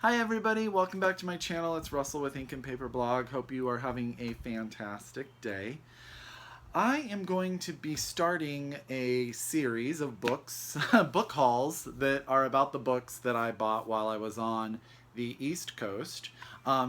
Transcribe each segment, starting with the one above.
Hi everybody, welcome back to my channel. It's Russell with Ink and Paper Blog. Hope you are having a fantastic day. I am going to be starting a series of books, book hauls that are about the books that I bought while I was on the East Coast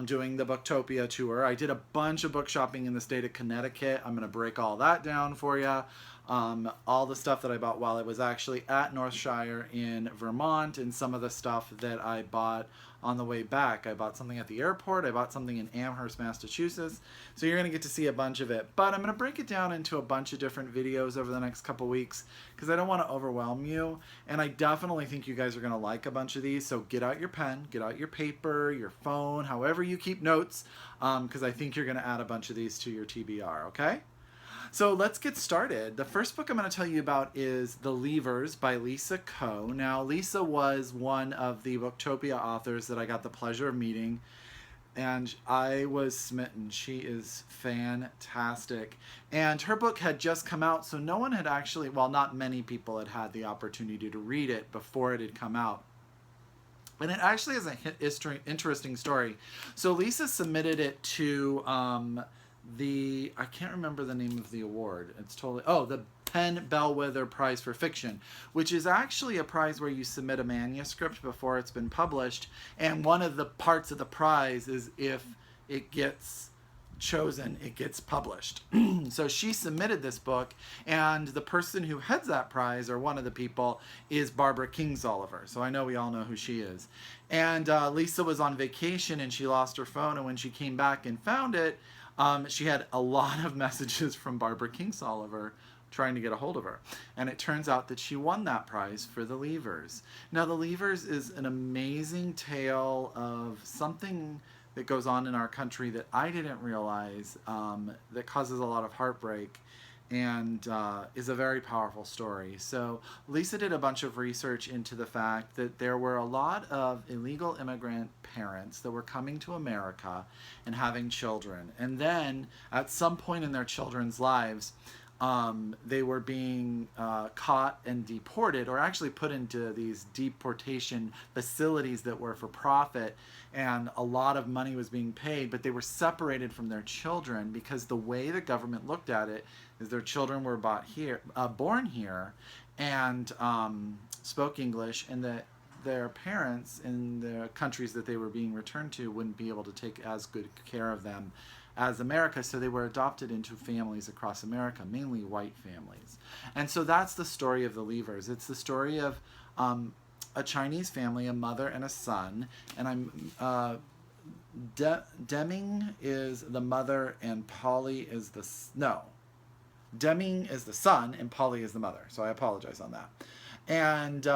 doing the Booktopia tour. I did a bunch of book shopping in the state of Connecticut. I'm going to break all that down for you. All the stuff that I bought while I was actually at Northshire in Vermont, and some of the stuff that I bought on the way back. I bought something at the airport. I bought something in Amherst, Massachusetts. So you're going to get to see a bunch of it. But I'm going to break it down into a bunch of different videos over the next couple weeks because I don't want to overwhelm you. And I definitely think you guys are going to like a bunch of these. So get out your pen, get out your paper, your phone, however you keep notes, because I think you're going to add a bunch of these to your TBR, okay? So let's get started. The first book I'm going to tell you about is The Leavers by Lisa Ko. Now, Lisa was one of the Booktopia authors that I got the pleasure of meeting, and I was smitten. She is fantastic. And her book had just come out, so no one had actually, well, not many people had had the opportunity to read it before it had come out. And it actually is an interesting story. So Lisa submitted it to I can't remember the name of the award. It's totally, the Penn Bellwether Prize for Fiction, which is actually a prize where you submit a manuscript before it's been published. And one of the parts of the prize is if it gets chosen, it gets published. So she submitted this book, and the person who heads that prize, or one of the people, is Barbara Kingsolver. So I know we all know who she is. And Lisa was on vacation and she lost her phone, and when she came back and found it, she had a lot of messages from Barbara Kingsolver trying to get a hold of her. And it turns out that she won that prize for The Leavers. Now, The Leavers is an amazing tale of something that goes on in our country that I didn't realize, that causes a lot of heartbreak, and is a very powerful story. So Lisa did a bunch of research into the fact that there were a lot of illegal immigrant parents that were coming to America and having children. And then at some point in their children's lives, they were being caught and deported, or actually put into these deportation facilities that were for profit, and a lot of money was being paid, but they were separated from their children because the way the government looked at it is their children were born here and spoke English, and that their parents in the countries that they were being returned to wouldn't be able to take as good care of them as America, so they were adopted into families across America, mainly white families. And so that's the story of The Leavers. It's the story of a Chinese family, a mother and a son, and Deming is the mother and Polly is Deming is the son and Polly is the mother, so I apologize on that. And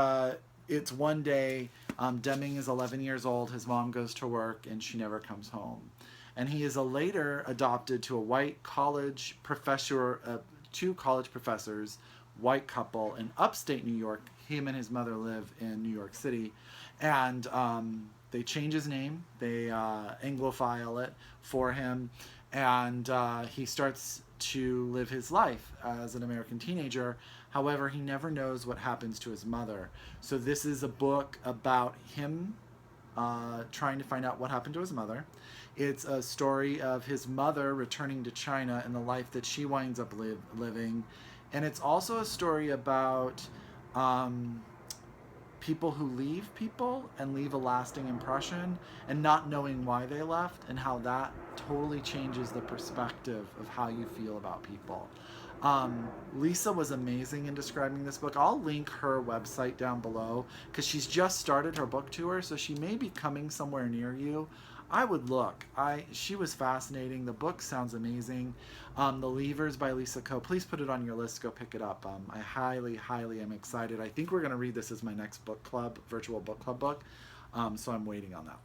it's one day, Deming is 11 years old, his mom goes to work and she never comes home. And he is later adopted to a white college professor, two college professors, white couple in upstate New York. Him and his mother live in New York City. And they change his name. They Anglophile it for him. And he starts to live his life as an American teenager. However, he never knows what happens to his mother. So this is a book about him trying to find out what happened to his mother. It's a story of his mother returning to China and the life that she winds up living. And it's also a story about people who leave people and leave a lasting impression and not knowing why they left, and how that totally changes the perspective of how you feel about people. Lisa was amazing in describing this book. I'll link her website down below because she's just started her book tour, so she may be coming somewhere near you. I would look. She was fascinating. The book sounds amazing. The Leavers by Lisa Ko. Please put it on your list. Go pick it up. I highly, highly am excited. I think we're going to read this as my next book club, virtual book club book. So I'm waiting on that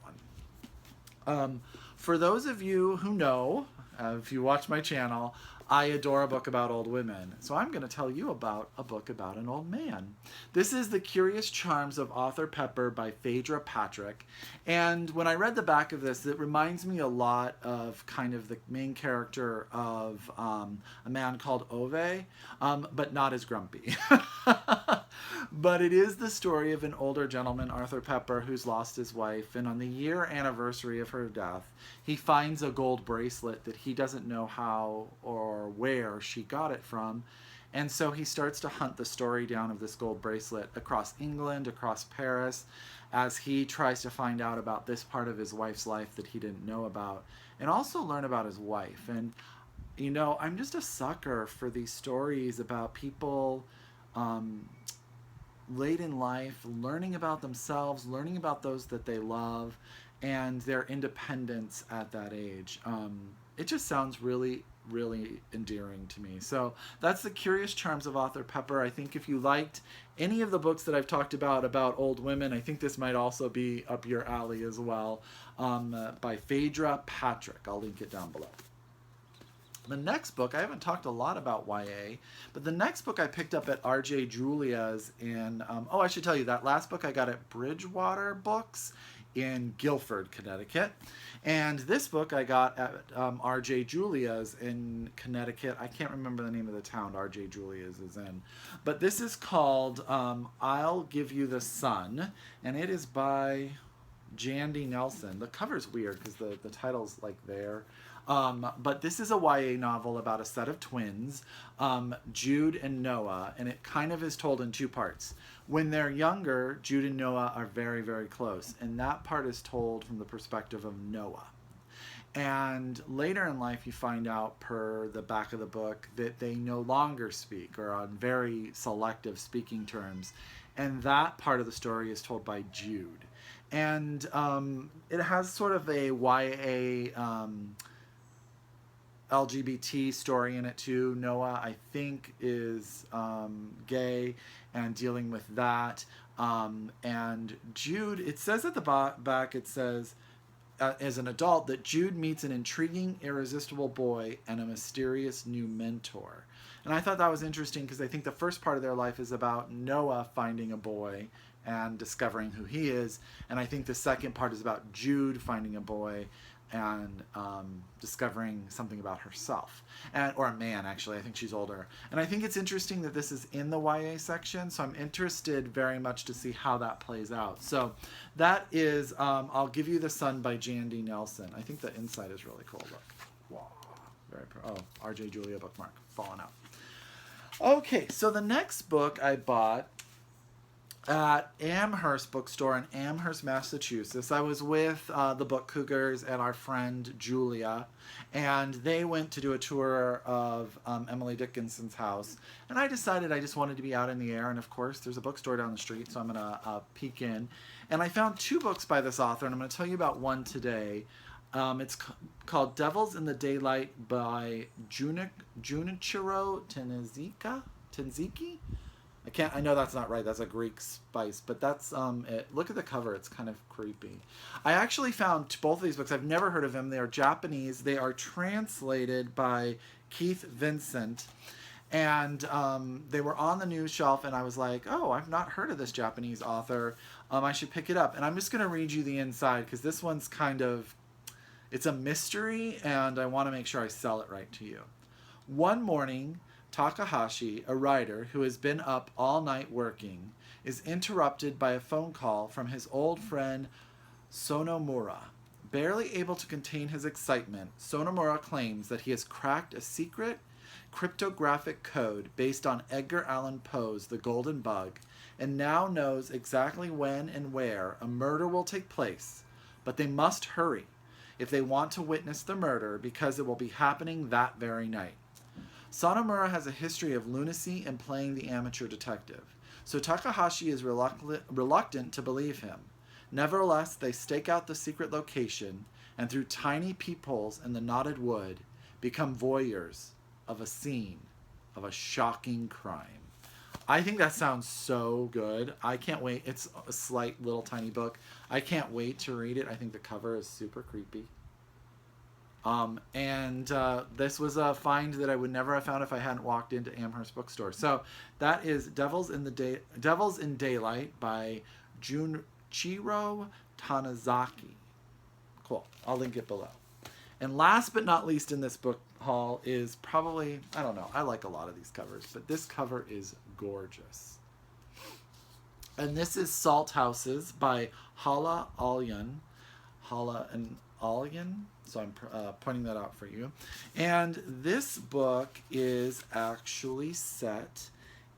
one. For those of you who know, if you watch my channel, I adore a book about old women. So I'm going to tell you about a book about an old man. This is The Curious Charms of Arthur Pepper by Phaedra Patrick. And when I read the back of this, it reminds me a lot of kind of the main character of a man called Ove, but not as grumpy. But it is the story of an older gentleman, Arthur Pepper, who's lost his wife, and on the year anniversary of her death, he finds a gold bracelet that he doesn't know how or where she got it from. And so he starts to hunt the story down of this gold bracelet across England, across Paris, as he tries to find out about this part of his wife's life that he didn't know about, and also learn about his wife. And, you know, I'm just a sucker for these stories about people late in life, learning about themselves, learning about those that they love, and their independence at that age. It just sounds really, really endearing to me. So that's The Curious Charms of Arthur Pepper. I think if you liked any of the books that I've talked about old women, I think this might also be up your alley as well, by Phaedra Patrick. I'll link it down below. The next book, I haven't talked a lot about YA, but the next book I picked up at R.J. Julia's in, I should tell you, that last book I got at Breakwater Books in Guilford, Connecticut. And this book I got at R.J. Julia's in Connecticut. I can't remember the name of the town R.J. Julia's is in. But this is called I'll Give You the Sun, and it is by Jandy Nelson. The cover's weird because the title's like there. But this is a YA novel about a set of twins, Jude and Noah, and it kind of is told in two parts. When they're younger, Jude and Noah are very, very close, and that part is told from the perspective of Noah. And later in life, you find out, per the back of the book, that they no longer speak, or on very selective speaking terms, and that part of the story is told by Jude. And it has sort of a YA LGBT story in it too. Noah, I think, is gay and dealing with that. And Jude, it says at the back, it says, as an adult, that Jude meets an intriguing, irresistible boy and a mysterious new mentor. And I thought that was interesting because I think the first part of their life is about Noah finding a boy and discovering who he is. And I think the second part is about Jude finding a boy and discovering something about herself, or a man, actually. I think she's older. And I think it's interesting that this is in the YA section, so I'm interested very much to see how that plays out. So that is I'll Give You the Sun by Jandy Nelson. I think the inside is really cool. Look. Wow. Very R.J. Julia bookmark. Falling out. Okay, so the next book I bought at Amherst Bookstore in Amherst, Massachusetts. I was with the Book Cougars and our friend Julia, and they went to do a tour of Emily Dickinson's house. And I decided I just wanted to be out in the air, and of course there's a bookstore down the street, so I'm going to peek in. And I found two books by this author, and I'm going to tell you about one today. It's called Devils in the Daylight by Junichiro Tenziki? I know that's not right. That's a Greek spice, but that's it. Look at the cover. It's kind of creepy. I actually found both of these books. I've never heard of them. They are Japanese. They are translated by Keith Vincent, and they were on the news shelf, and I was like, oh, I've not heard of this Japanese author. I should pick it up. And I'm just going to read you the inside because this one's kind of, it's a mystery, and I want to make sure I sell it right to you. One morning, Takahashi, a writer who has been up all night working, is interrupted by a phone call from his old friend Sonomura. Barely able to contain his excitement, Sonomura claims that he has cracked a secret cryptographic code based on Edgar Allan Poe's The Golden Bug, and now knows exactly when and where a murder will take place, but they must hurry if they want to witness the murder because it will be happening that very night. Sonomura has a history of lunacy and playing the amateur detective, so Takahashi is reluctant to believe him. Nevertheless, they stake out the secret location, and through tiny peepholes in the knotted wood, become voyeurs of a scene of a shocking crime. I think that sounds so good. I can't wait. It's a slight little tiny book. I can't wait to read it. I think the cover is super creepy. This was a find that I would never have found if I hadn't walked into Amherst Bookstore. So that is Devils in Daylight by Junichiro Tanizaki. Cool. I'll link it below. And last but not least in this book haul is probably, I don't know, I like a lot of these covers, but this cover is gorgeous. And this is Salt Houses by Hala, Alyan. Hala and Alyan. So I'm pointing that out for you. And this book is actually set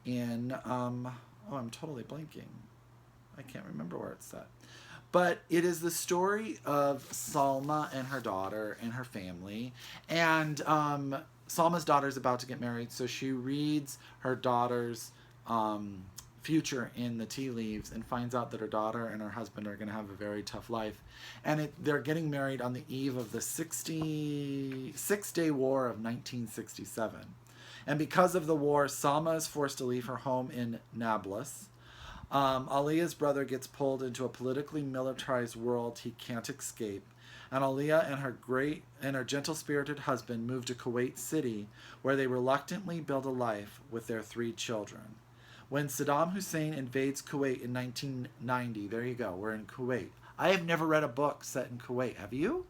in, oh, I'm totally blanking. I can't remember where it's set. But it is the story of Salma and her daughter and her family. And Salma's daughter is about to get married, so she reads her daughter's future in the tea leaves and finds out that her daughter and her husband are going to have a very tough life. And they're getting married on the eve of the 66-day war of 1967. And because of the war, Salma is forced to leave her home in Nablus. Aliya's brother gets pulled into a politically militarized world he can't escape, and Aliyah and her gentle-spirited husband move to Kuwait City, where they reluctantly build a life with their 3 children. When Saddam Hussein invades Kuwait in 1990, there you go, we're in Kuwait. I have never read a book set in Kuwait. Have you?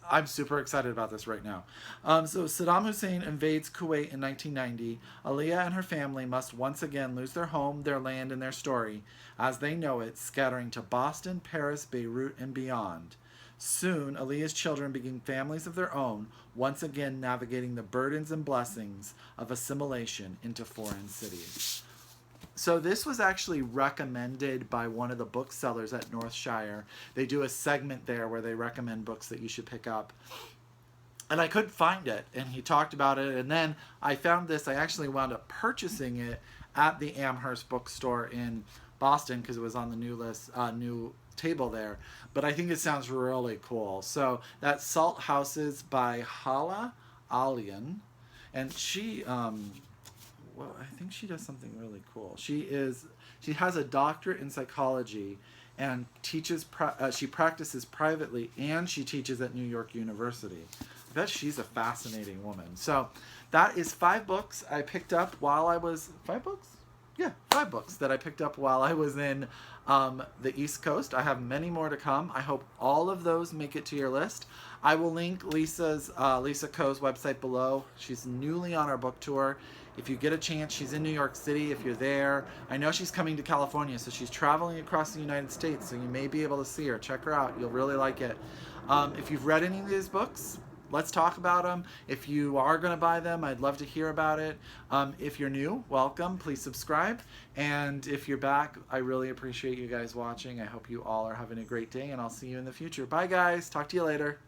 I'm super excited about this right now. So Saddam Hussein invades Kuwait in 1990. Aliyah and her family must once again lose their home, their land, and their story, as they know it, scattering to Boston, Paris, Beirut, and beyond. Soon, Aliyah's children begin families of their own, once again navigating the burdens and blessings of assimilation into foreign cities. So this was actually recommended by one of the booksellers at Northshire. They do a segment there where they recommend books that you should pick up. And I couldn't find it, and he talked about it, and then I found this. I actually wound up purchasing it at the Amherst Bookstore in Boston because it was on the new table there. But I think it sounds really cool. So that's Salt Houses by Hala, Alyan, and she well, I think she does something really cool. She has a doctorate in psychology and teaches. She practices privately and she teaches at New York University. I bet she's a fascinating woman. So that is 5 books I picked up while I was 5 books. Yeah, 5 books that I picked up while I was in the East Coast. I have many more to come. I hope all of those make it to your list. I will link Lisa Coe's website below. She's newly on our book tour. If you get a chance, she's in New York City. If you're there, I know she's coming to California, so she's traveling across the United States, so you may be able to see her. Check her out. You'll really like it. If you've read any of these books, let's talk about them. If you are going to buy them, I'd love to hear about it. If you're new, welcome. Please subscribe. And if you're back, I really appreciate you guys watching. I hope you all are having a great day, and I'll see you in the future. Bye, guys. Talk to you later.